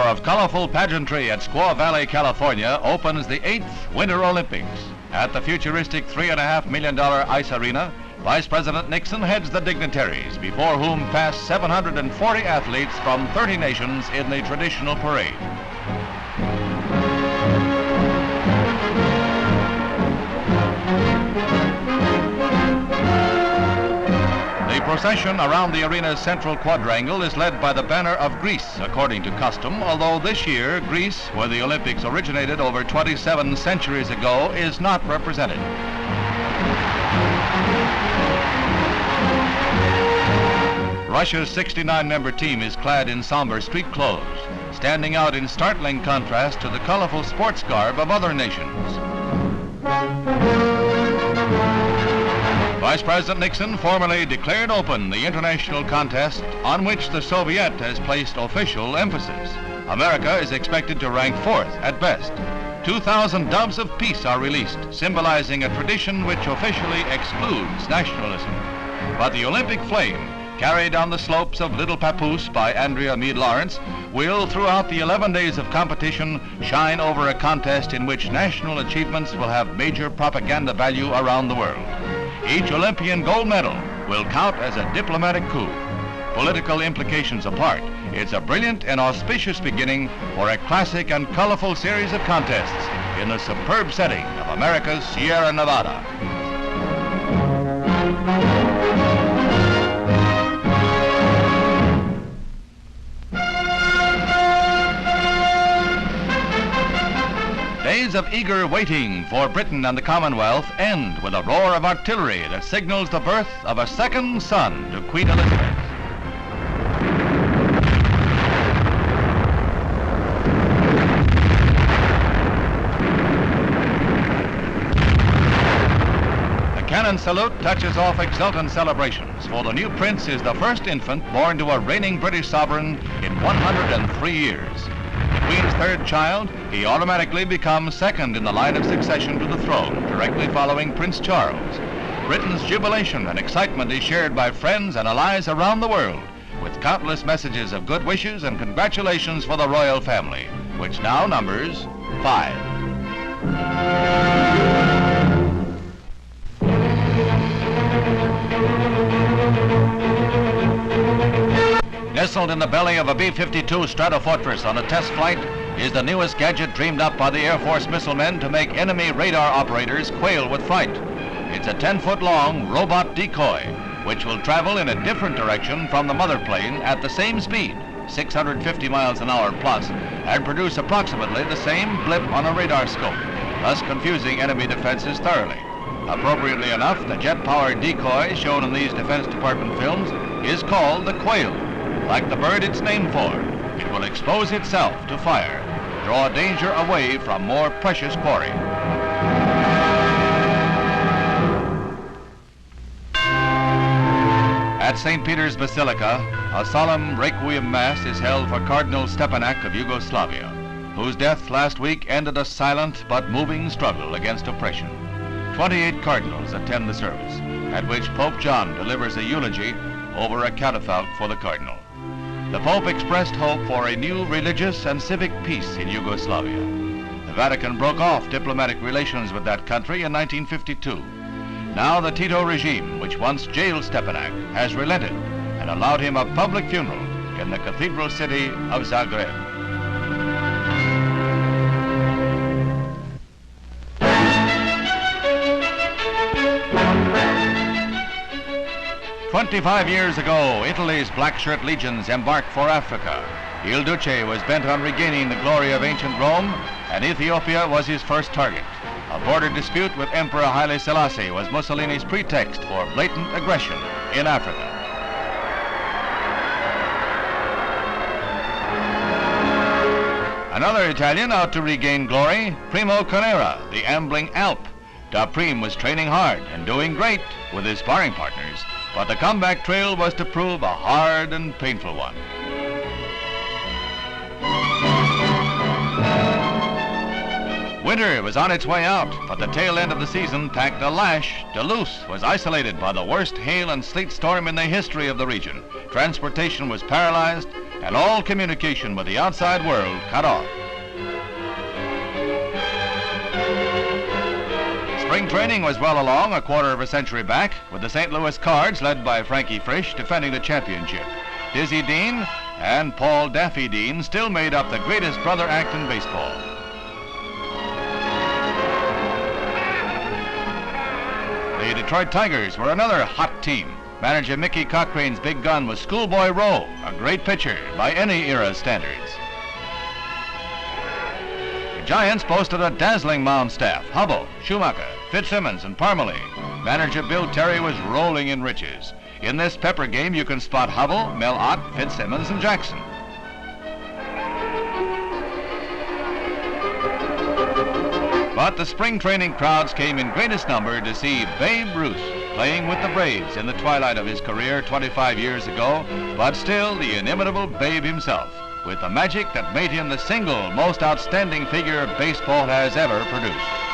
of colorful pageantry at Squaw Valley, California opens the 8th Winter Olympics. At the futuristic $3.5 million ice arena, Vice President Nixon heads the dignitaries, before whom pass 740 athletes from 30 nations in the traditional parade. The procession around the arena's central quadrangle is led by the banner of Greece, according to custom, although this year, Greece, where the Olympics originated over 27 centuries ago, is not represented. Russia's 69-member team is clad in somber street clothes, standing out in startling contrast to the colorful sports garb of other nations. Vice President Nixon formally declared open the international contest on which the Soviet has placed official emphasis. America is expected to rank 4th at best. 2,000 doves of peace are released, symbolizing a tradition which officially excludes nationalism. But the Olympic flame, carried on the slopes of Little Papoose by Andrea Meade Lawrence, will, throughout the 11 days of competition, shine over a contest in which national achievements will have major propaganda value around the world. Each Olympian gold medal will count as a diplomatic coup. Political implications apart, it's a brilliant and auspicious beginning for a classic and colorful series of contests in the superb setting of America's Sierra Nevada. Days of eager waiting for Britain and the Commonwealth end with a roar of artillery that signals the birth of a second son to Queen Elizabeth. The cannon salute touches off exultant celebrations, for the new prince is the first infant born to a reigning British sovereign in 103 years. The Queen's third child, he automatically becomes second in the line of succession to the throne, directly following Prince Charles. Britain's jubilation and excitement is shared by friends and allies around the world, with countless messages of good wishes and congratulations for the royal family, which now numbers 5. Nestled in the belly of a B-52 Stratofortress on a test flight is the newest gadget dreamed up by the Air Force missile men to make enemy radar operators quail with fright. It's a 10-foot-long robot decoy, which will travel in a different direction from the mother plane at the same speed, 650 miles an hour plus, and produce approximately the same blip on a radar scope, thus confusing enemy defenses thoroughly. Appropriately enough, the jet-powered decoy shown in these Defense Department films is called the Quail. Like the bird it's named for, it will expose itself to fire, draw danger away from more precious quarry. At St. Peter's Basilica, a solemn requiem mass is held for Cardinal Stepinac of Yugoslavia, whose death last week ended a silent but moving struggle against oppression. 28 cardinals attend the service, at which Pope John delivers a eulogy over a catafalque for the cardinal. The Pope expressed hope for a new religious and civic peace in Yugoslavia. The Vatican broke off diplomatic relations with that country in 1952. Now the Tito regime, which once jailed Stepinac, has relented and allowed him a public funeral in the cathedral city of Zagreb. "25 years ago, Italy's black shirt legions embarked for Africa. Il Duce was bent on regaining the glory of ancient Rome, and Ethiopia was his first target. A border dispute with Emperor Haile Selassie was Mussolini's pretext for blatant aggression in Africa. Another Italian out to regain glory, PRIMO CARNERA, the ambling Alp. Da Prim was training hard and doing great with his sparring partners, but the comeback trail was to prove a hard and painful one. Winter was on its way out, but the tail end of the season packed a lash. Duluth was isolated by the worst hail and sleet storm in the history of the region. Transportation was paralyzed, and all communication with the outside world cut off. Spring training was well along a quarter of a century back, with the St. Louis Cards, led by Frankie Frisch, defending the championship. Dizzy Dean and Paul Daffy Dean still made up the greatest brother act in baseball. The Detroit Tigers were another hot team. Manager Mickey Cochrane's big gun was Schoolboy Rowe, a great pitcher by any era's standards. The Giants boasted a dazzling mound staff: Hubbell, Schumacher, Fitzsimmons, and Parmalee. Manager Bill Terry was rolling in riches. In this pepper game, you can spot Hubbell, Mel Ott, Fitzsimmons, and Jackson. But the spring training crowds came in greatest number to see Babe Ruth playing with the Braves in the twilight of his career 25 years ago, but still the inimitable Babe himself, with the magic that made him the single most outstanding figure baseball has ever produced.